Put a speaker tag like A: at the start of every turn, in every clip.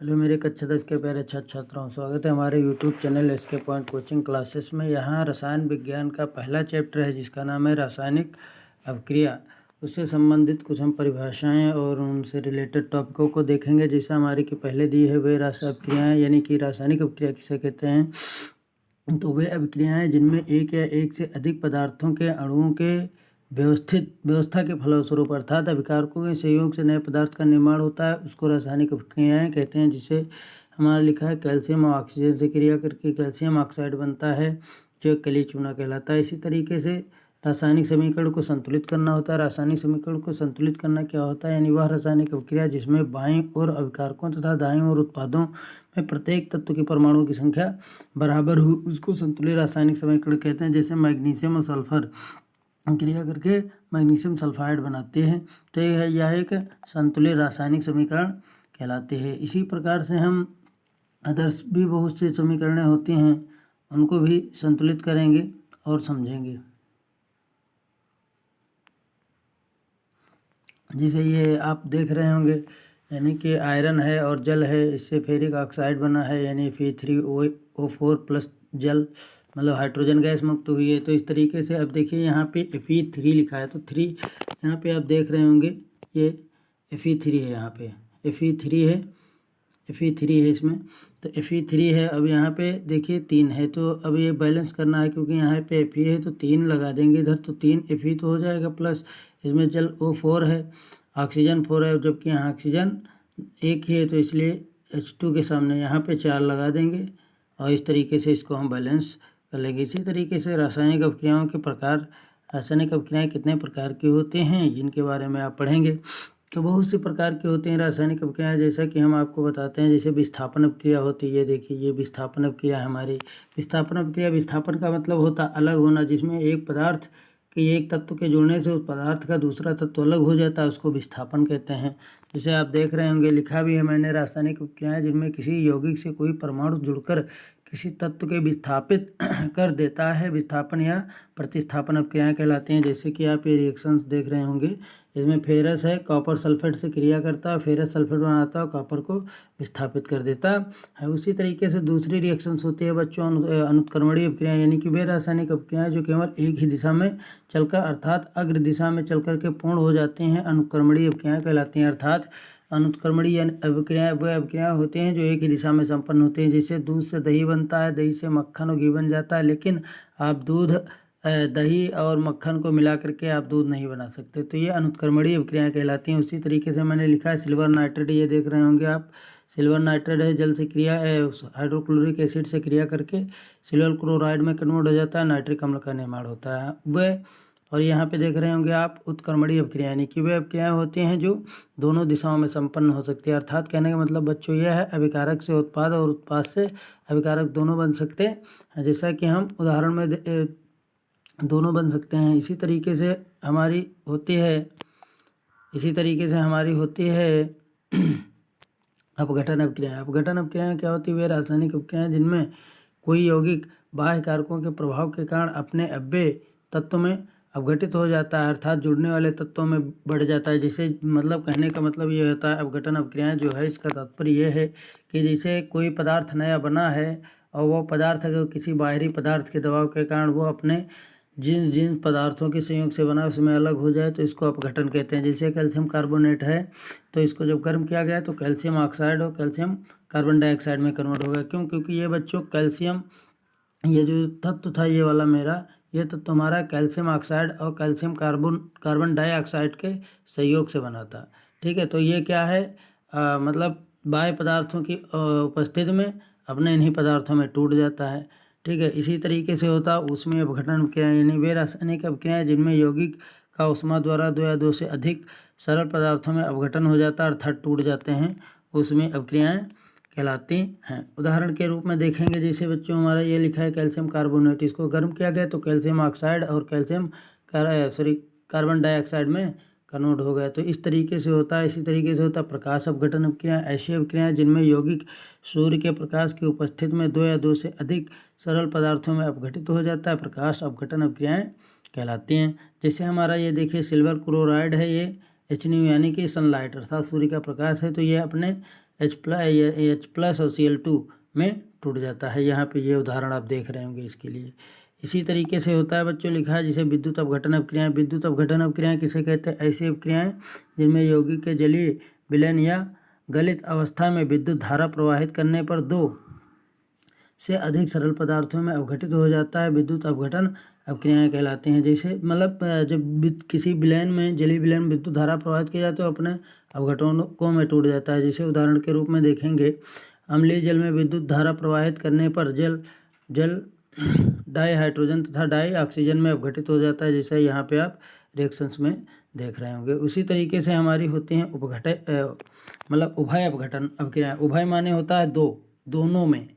A: Hello मेरे कक्षा 10 के प्यारे छात्र छात्राओं, स्वागत है हमारे YouTube channel SK point coaching classes में। यहाँ रसायन विज्ञान का पहला चैप्टर है जिसका नाम है रासायनिक अभिक्रिया। उससे संबंधित कुछ हम परिभाषाएं और उनसे रिलेटेड टॉपिकों को देखेंगे। जैसे हमारी की पहले दी है वे अभिक्रियाएँ, यानी कि रासायनिक अभिक्रिया किसे कहते हैं। तो वे अभिक्रियाएँ जिनमें एक या एक से अधिक पदार्थों के अणुओं के व्यवस्था के फलस्वरूप अर्थात अभिकारकों के सहयोग से नए पदार्थ का निर्माण होता है, उसको रासायनिक अभिक्रियाएं कहते हैं। जिसे हमारा लिखा है कैल्शियम और ऑक्सीजन से क्रिया करके कैल्शियम ऑक्साइड बनता है जो कली चूना कहलाता है। इसी तरीके से रासायनिक समीकरण को संतुलित करना होता है। रासायनिक समीकरण को संतुलित करना क्या होता है, यानी वह रासायनिक अभिक्रिया जिसमें बाईं ओर अभिकारकों तथा दाईं ओर उत्पादों में प्रत्येक तत्व की परमाणुओं की संख्या बराबर हो, उसको संतुलित रासायनिक समीकरण कहते हैं। जैसे मैग्नीशियम और सल्फर क्रिया करके मैग्नीशियम सल्फाइड बनाते हैं, तो यह एक संतुलित रासायनिक समीकरण कहलाते हैं। इसी प्रकार से हम अदर्स भी बहुत से समीकरण होते हैं, उनको भी संतुलित करेंगे और समझेंगे। जैसे ये आप देख रहे होंगे, यानी कि आयरन है और जल है, इससे फेरिक ऑक्साइड बना है, यानी Fe3O4 प्लस जल, मतलब हाइड्रोजन गैस मुक्त हुई है। तो इस तरीके से अब देखिए यहाँ पे Fe3 लिखा है, तो 3 यहाँ पे आप देख रहे होंगे, ये Fe3 है, यहाँ पे Fe3 है इसमें, तो Fe3 है। अब यहाँ पे देखिए 3 है, तो अब ये बैलेंस करना है, क्योंकि यहाँ पे Fe है तो 3 लगा देंगे इधर, तो 3 Fe तो हो जाएगा, प्लस इसमें जल O4 है, ऑक्सीजन 4 है, जबकि यहाँ ऑक्सीजन 1 ही है, तो इसलिए H2 के सामने यहाँ पे 4 लगा देंगे और इस तरीके से इसको हम बैलेंस कर लेंगे। इसी तरीके से रासायनिक अभिक्रियाओं के प्रकार, रासायनिक अभिक्रियाएँ कितने प्रकार के होते हैं जिनके बारे में आप पढ़ेंगे। तो बहुत से प्रकार के होते हैं रासायनिक अभिक्रियाएँ, जैसा कि हम आपको बताते हैं। जैसे विस्थापन अभिक्रिया होती है, देखिए ये विस्थापन अभिक्रिया हमारी। विस्थापन अभिक्रिया, विस्थापन का मतलब होता अलग होना, जिसमें एक पदार्थ के एक तत्व के जुड़ने से उस पदार्थ का दूसरा तत्व अलग हो जाता है, उसको विस्थापन कहते हैं। जैसे आप देख रहे होंगे, लिखा भी है मैंने, रासायनिक अभिक्रियाएँ जिनमें किसी यौगिक से कोई परमाणु जुड़कर किसी तत्व के विस्थापित कर देता है, विस्थापन या प्रतिस्थापन अभिक्रियाएँ कहलाती हैं। जैसे कि आप ये रिएक्शंस देख रहे होंगे, इसमें फेरस है, कॉपर सल्फेट से क्रिया करता है, फेरस सल्फेट बनाता है, कॉपर को विस्थापित कर देता है। उसी तरीके से दूसरी रिएक्शंस होती है बच्चों, अनुत्क्रमणीय अभिक्रियाएँ, यानी कि वे रासायनिक अभिक्रियाएँ जो केवल एक ही दिशा में चलकर अर्थात अग्र दिशा में चल करके पूर्ण हो जाते हैं, अनुत्क्रमणीय अभिक्रियाएँ कहलाती हैं। अर्थात अनुत्क्रमणीय अभिक्रियाएँ वह अभिक्रियाएँ होती हैं जो एक ही दिशा में संपन्न होती हैं। जैसे दूध से दही बनता है, दही से मक्खन और घी बन जाता है, लेकिन आप दही और मक्खन को मिला करके आप दूध नहीं बना सकते, तो ये अनुत्क्रमणीय अभिक्रियाएँ कहलाती हैं। उसी तरीके से मैंने लिखा है सिल्वर नाइट्रेट, ये देख रहे होंगे आप, सिल्वर नाइट्रेट है, जल से क्रिया हाइड्रोक्लोरिक एसिड से क्रिया करके सिल्वर क्लोराइड में कन्वर्ट हो जाता है, नाइट्रिक अम्ल का निर्माण होता है वह। और यहाँ पे देख रहे होंगे आप उत्क्रमणीय अभिक्रिया, यानी कि वे अभिक्रियाएँ होती हैं जो दोनों दिशाओं में संपन्न हो सकती है। अर्थात कहने का मतलब बच्चों यह है, अभिकारक से उत्पाद और उत्पाद से अभिकारक दोनों बन सकते हैं, जैसा कि हम उदाहरण में दोनों बन सकते हैं। इसी तरीके से हमारी होती है अपघटन अभिक्रियाएँ। अपघटन अभिक्रियाएँ क्या होती है, वे रासायनिक अभिक्रियाएँ जिनमें कोई यौगिक बाह्य कारकों के प्रभाव के कारण अपने अव्यय तत्व में अपघटित हो जाता है, अर्थात जुड़ने वाले तत्वों में बढ़ जाता है। जैसे मतलब कहने का मतलब ये होता है, अपघटन अभिक्रियाएँ जो है, इसका तात्पर्य यह है कि जैसे कोई पदार्थ नया बना है और वो पदार्थ अगर किसी बाहरी पदार्थ के दबाव के कारण वो अपने जिन पदार्थों के संयोग से बना उसमें अलग हो जाए, तो इसको अपघटन कहते हैं। जैसे कैल्शियम कार्बोनेट है, तो इसको जब गर्म किया गया तो कैल्शियम ऑक्साइड और कैल्शियम कार्बन डाइऑक्साइड में कन्वर्ट हो गया। क्यों? क्योंकि ये बच्चों कैल्शियम, ये जो तत्व था ये वाला मेरा, ये तत्व हमारा कैल्शियम ऑक्साइड और कैल्शियम कार्बन डाइऑक्साइड के सहयोग से बना था। ठीक है, तो ये क्या है, मतलब बाह्य पदार्थों की उपस्थिति में अपने इन्हीं पदार्थों में टूट जाता है। ठीक है, इसी तरीके से होता उसमें अपघटन अभिक्रियाएँ, यानी वे रासायनिक अभिक्रियाएँ जिनमें यौगिक का ऊष्मा द्वारा 2 या 2 से अधिक सरल पदार्थों में अपघटन हो जाता है, अर्थात टूट जाते हैं, उसमें अभिक्रियाएँ कहलाती हैं। उदाहरण के रूप में देखेंगे, जैसे बच्चों हमारा ये लिखा है कैल्शियम कार्बोनेट, इसको गर्म किया गया तो कैल्शियम ऑक्साइड और कार्बन डाइऑक्साइड में कन्वर्ट हो गया, तो इस तरीके से होता है। इसी तरीके से होता है प्रकाश अपघटन अभिक्रिया, ऐसी अभिक्रियाएँ जिनमें यौगिक सूर्य के प्रकाश की उपस्थिति में 2 या 2 से अधिक सरल पदार्थों में अपघटित हो जाता है, प्रकाश अपघटन अभिक्रियाएँ कहलाती हैं। जैसे हमारा ये देखिए सिल्वर क्लोराइड है, ये HNO यानी कि सनलाइट अर्थात सूर्य का प्रकाश है, तो ये अपने H+ और Cl2 में टूट जाता है। यहाँ पे ये उदाहरण आप देख रहे होंगे इसके लिए। इसी तरीके से होता है बच्चों, लिखा है जिसे विद्युत अपघटन अपक्रियाएं। विद्युत अपघटन अपक्रियाएं किसे कहते हैं? ऐसी अपक्रियाएं जिनमें यौगिक के जलीय विलयन या गलित अवस्था में विद्युत धारा प्रवाहित करने पर 2 से अधिक सरल पदार्थों में अपघटित हो जाता है, विद्युत अपघटन अपक्रियाएं कहलाती हैं। जैसे मतलब जब किसी विलयन में, जलीय विलयन में विद्युत धारा प्रवाहित किया जाए तो अपने अपघटनों में टूट जाता है। जैसे उदाहरण के रूप में देखेंगे, अम्लीय जल में विद्युत धारा प्रवाहित करने पर जल डाई हाइड्रोजन तथा डाई ऑक्सीजन में अपघटित हो जाता है, जैसे यहाँ पे आप रिएक्शंस में देख रहे होंगे। उसी तरीके से हमारी होती हैं मतलब उभय अपघटन अपक्रियाएं। उभय माने होता है दोनों में,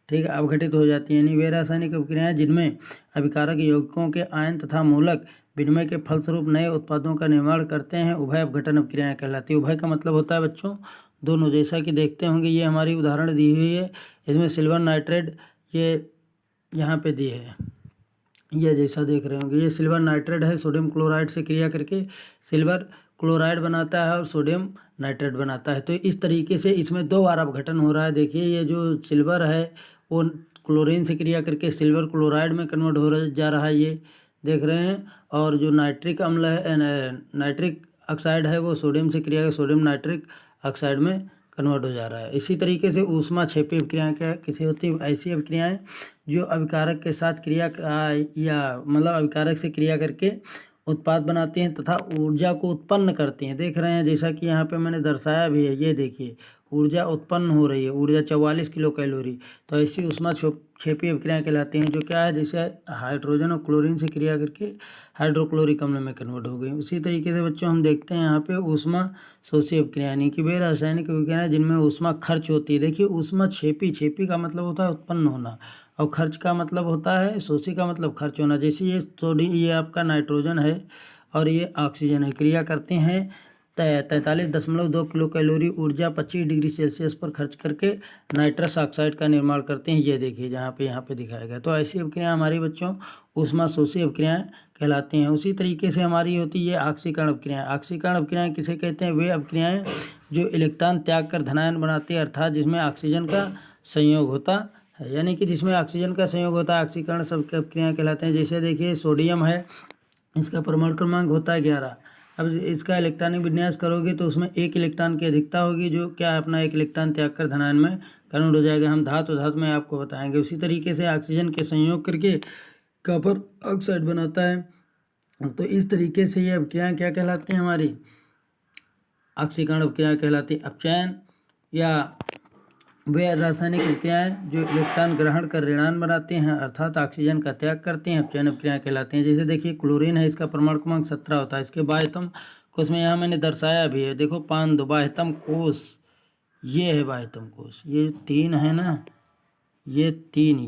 A: ठीक है, अपघटित हो जाती है। यानी वे रासायनिक अपक्रियाएं जिनमें अभिकारक यौगिकों के आयन तथा मूलक विनिमय के फलस्वरूप नए उत्पादों का निर्माण करते हैं, उभय अपघटन अपक्रियाएं कहलाती है। उभय का मतलब होता है बच्चों दोनों। जैसा कि देखते होंगे ये हमारी उदाहरण दी हुई है, इसमें सिल्वर नाइट्रेट ये यहाँ पे दी है, ये जैसा देख रहे होंगे, ये सिल्वर नाइट्रेट है, सोडियम क्लोराइड से क्रिया करके सिल्वर क्लोराइड बनाता है और सोडियम नाइट्रेट बनाता है। तो इस तरीके से इसमें 2 बार अपघटन हो रहा है। देखिए ये जो सिल्वर है वो क्लोरीन से क्रिया करके सिल्वर क्लोराइड में कन्वर्ट हो जा रहा है, ये देख रहे हैं। और जो नाइट्रिक अम्ल है, नाइट्रिक ऑक्साइड है, वो सोडियम से क्रिया करके सोडियम नाइट्रिक ऑक्साइड में कन्वर्ट हो जा रहा है। इसी तरीके से ऊष्मा क्षेपी अपक्रियाएं क्या किसे होती है? ऐसी अपक्रियाएं जो अभिकारक के साथ क्रिया या मतलब अभिकारक से क्रिया करके उत्पाद बनाती हैं तथा ऊर्जा को उत्पन्न करती हैं। देख रहे हैं जैसा कि यहाँ पे मैंने दर्शाया भी है, ये देखिए ऊर्जा उत्पन्न हो रही है, ऊर्जा 44 किलो कैलोरी। तो ऐसी ऊष्मा क्षेपी अपक्रियाएं कहलाती हैं, जो क्या है, जैसे हाइड्रोजन और क्लोरीन से क्रिया करके हाइड्रोक्लोरिक अम्ल में कन्वर्ट हो गई। उसी तरीके से बच्चों हम देखते हैं यहाँ पे ऊष्मा शोषी अपक्रिया, यानी कि वे रासायनिक अपक्रियाएं जिनमें ऊष्मा खर्च होती है। देखिए ऊष्मा क्षेपी का मतलब होता है उत्पन्न होना, और खर्च का मतलब होता है, शोषी का मतलब खर्च होना। जैसे ये आपका नाइट्रोजन है और ये ऑक्सीजन है, क्रिया करते हैं 43.2 किलो कैलोरी ऊर्जा 25 डिग्री सेल्सियस पर खर्च करके नाइट्रस ऑक्साइड का निर्माण करते हैं। ये देखिए यहाँ पे दिखाया गया। तो ऐसी अपक्रियाएं हमारी बच्चों ऊष्मा शोषी अपक्रियाएं कहलाती हैं। उसी तरीके से हमारी होती है ऑक्सीकरण अपक्रियाएं। ऑक्सीकरण अपक्रियाएं किसे कहते हैं? वे अपक्रियाएं जो इलेक्ट्रॉन त्याग कर धनायन बनाती है, अर्थात जिसमें ऑक्सीजन का संयोग होता है, यानी कि जिसमें ऑक्सीजन का संयोग होता है, ऑक्सीकरण सब अपक्रियाएं कहलाते हैं। जैसे देखिए सोडियम है, इसका परमाणु क्रमांक होता है 11। अब इसका इलेक्ट्रॉनिक विन्यास करोगे तो उसमें 1 इलेक्ट्रॉन की अधिकता होगी, जो क्या है अपना 1 इलेक्ट्रॉन त्याग कर धनायन में कन्वर्ट हो जाएगा। हम धातु में आपको बताएंगे। उसी तरीके से ऑक्सीजन के संयोग करके कॉपर ऑक्साइड बनाता है। तो इस तरीके से ये अपक्रियाएं क्या कहलाती हैं? हमारी ऑक्सीकरण अपक्रियाएं कहलाती है। अपचयन या वे रासायनिक अपक्रियाएं जो इलेक्ट्रॉन ग्रहण कर ऋणायन बनाते हैं, अर्थात ऑक्सीजन का त्याग करते हैं, अपचयन अपक्रियाएं कहलाती हैं। जैसे देखिए क्लोरीन है, इसका परमाणु क्रमांक 17 होता है। इसके बाह्यतम कोष में यहाँ मैंने दर्शाया भी है, देखो 5 बाह्यतम कोष, ये है बाह्यतम कोष, ये 3 है ना, ये 3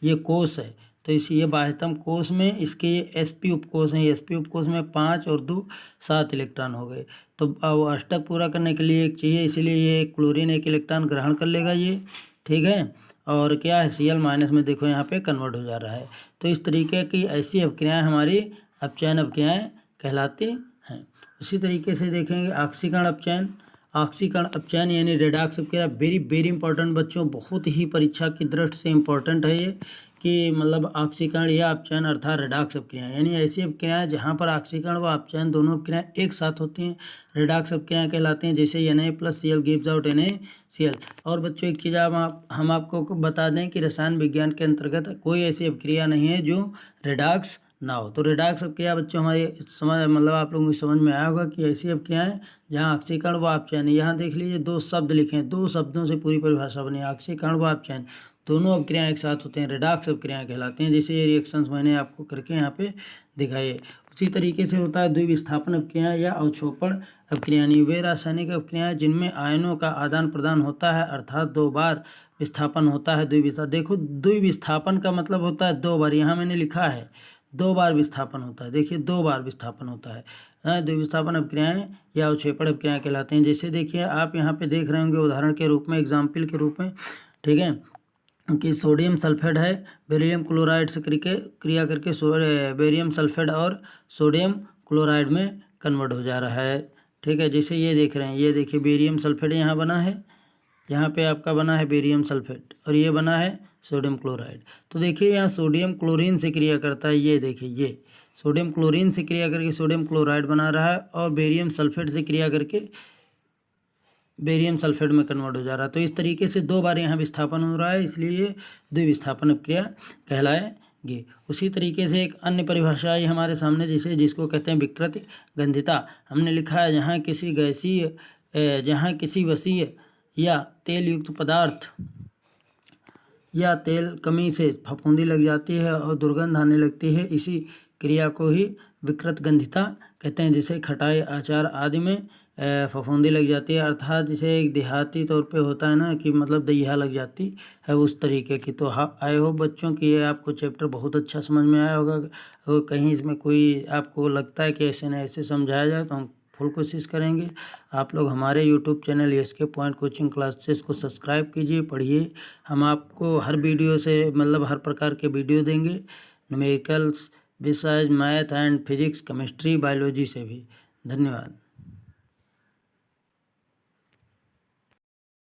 A: ये कोष है। तो ये बाह्यतम कोष में इसके ये sp उपकोष हैं। sp उपकोष में 5 और 2 7 इलेक्ट्रॉन हो गए। तो अब अष्टक पूरा करने के लिए एक चाहिए, इसीलिए ये क्लोरीन 1 इलेक्ट्रॉन ग्रहण कर लेगा ये, ठीक है। और क्या है, Cl- में देखो यहाँ पे कन्वर्ट हो जा रहा है। तो इस तरीके की ऐसी अपक्रियाएं हमारी अपचयन अपक्रियाएं कहलाती हैं। उसी तरीके से देखेंगे ऑक्सीकरण अपचयन। ऑक्सीकरण अपचयन यानी रेडॉक्स अपक्रिया वेरी इंपॉर्टेंट बच्चों, बहुत ही परीक्षा की दृष्टि से इम्पोर्टेंट है ये, कि मतलब ऑक्सीकरण या अपचयन अर्थात रेडॉक्स अपक्रियाएं, यानी ऐसी अपक्रियाएं जहां पर ऑक्सीकरण व अपचयन दोनों अपक्रियाएं एक साथ होती हैं, रेडॉक्स अपक्रियाएं कहलाती हैं। जैसे Na+Cl गिव्स आउट NaCl। और बच्चों एक चीज़ हम आपको बता दें कि रसायन विज्ञान के अंतर्गत कोई ऐसी अपक्रिया नहीं है जो रेडॉक्स ना हो। तो रेडॉक्स अपक्रिया बच्चों हमारे मतलब आप लोगों को समझ में आया होगा कि ऐसी अपक्रियाएं जहाँ ऑक्सीकरण व अपचयन, यहाँ देख लीजिए 2 शब्द लिखे हैं, 2 शब्दों से पूरी परिभाषा बनी। ऑक्सीकरण व अपचयन दोनों अपक्रियाएं एक साथ होते हैं, रेडॉक्स अपक्रियाएं कहलाती हैं। जैसे ये रिएक्शंस मैंने आपको करके यहाँ पे दिखाई है। उसी तरीके से होता है द्विविस्थापन अपक्रियाएं या अवक्षोपण अपक्रियाएं। वे रासायनिक अपक्रियाएं जिनमें आयनों का आदान प्रदान होता है, अर्थात 2 बार विस्थापन होता है। देखो द्विविस्थापन का मतलब होता है 2 बार, यहाँ मैंने लिखा है 2 बार विस्थापन होता है। देखिए 2 बार विस्थापन होता है। द्विविस्थापन अपक्रियाएं या अवक्षेपण अपक्रियाएं कहलाते हैं। जैसे देखिए आप यहाँ पे देख रहे होंगे उदाहरण के रूप में, एग्जाम्पल के रूप में, ठीक है, कि सोडियम सल्फेट है, बेरियम क्लोराइड से क्रिया करके बेरियम सल्फेट और सोडियम क्लोराइड में कन्वर्ट हो जा रहा है, ठीक है। जैसे ये देख रहे हैं, ये देखिए बेरियम सल्फेट यहाँ बना है, यहाँ पे आपका बना है बेरियम सल्फेट और ये बना है सोडियम क्लोराइड। तो देखिए यहाँ सोडियम क्लोरीन से क्रिया करता है, ये देखिए ये सोडियम क्लोरीन से क्रिया करके सोडियम क्लोराइड बना रहा है और बेरियम सल्फेट से क्रिया करके बेरियम सल्फेट में कन्वर्ट हो जा रहा है। तो इस तरीके से 2 बार यहाँ विस्थापन हो रहा है, इसलिए ये द्विविस्थापन क्रिया कहलाएगी। उसी तरीके से एक अन्य परिभाषा आई हमारे सामने जिसको कहते हैं विकृत गंधिता। हमने लिखा है जहाँ किसी वसीय या तेल युक्त पदार्थ या तेल कमी से फफूंदी लग जाती है और दुर्गंध आने लगती है, इसी क्रिया को ही विकृत गंधिता कहते हैं। जैसे खटाई, अचार आदि में फफूंदी लग जाती है, अर्थात जिसे एक देहाती तौर पे होता है ना कि मतलब दहिया लग जाती है, उस तरीके की। तो आई होप बच्चों कि ये आपको चैप्टर बहुत अच्छा समझ में आया होगा। अगर कहीं इसमें कोई आपको लगता है कि ऐसे न ऐसे समझाया जाए तो हम फुल कोशिश करेंगे। आप लोग हमारे YouTube channel SK point coaching classes को सब्सक्राइब कीजिए, पढ़िए। हम आपको हर वीडियो से मतलब हर प्रकार के वीडियो देंगे, न्यूमेरिकल्स, विषय, math and physics, chemistry, biology से भी। धन्यवाद।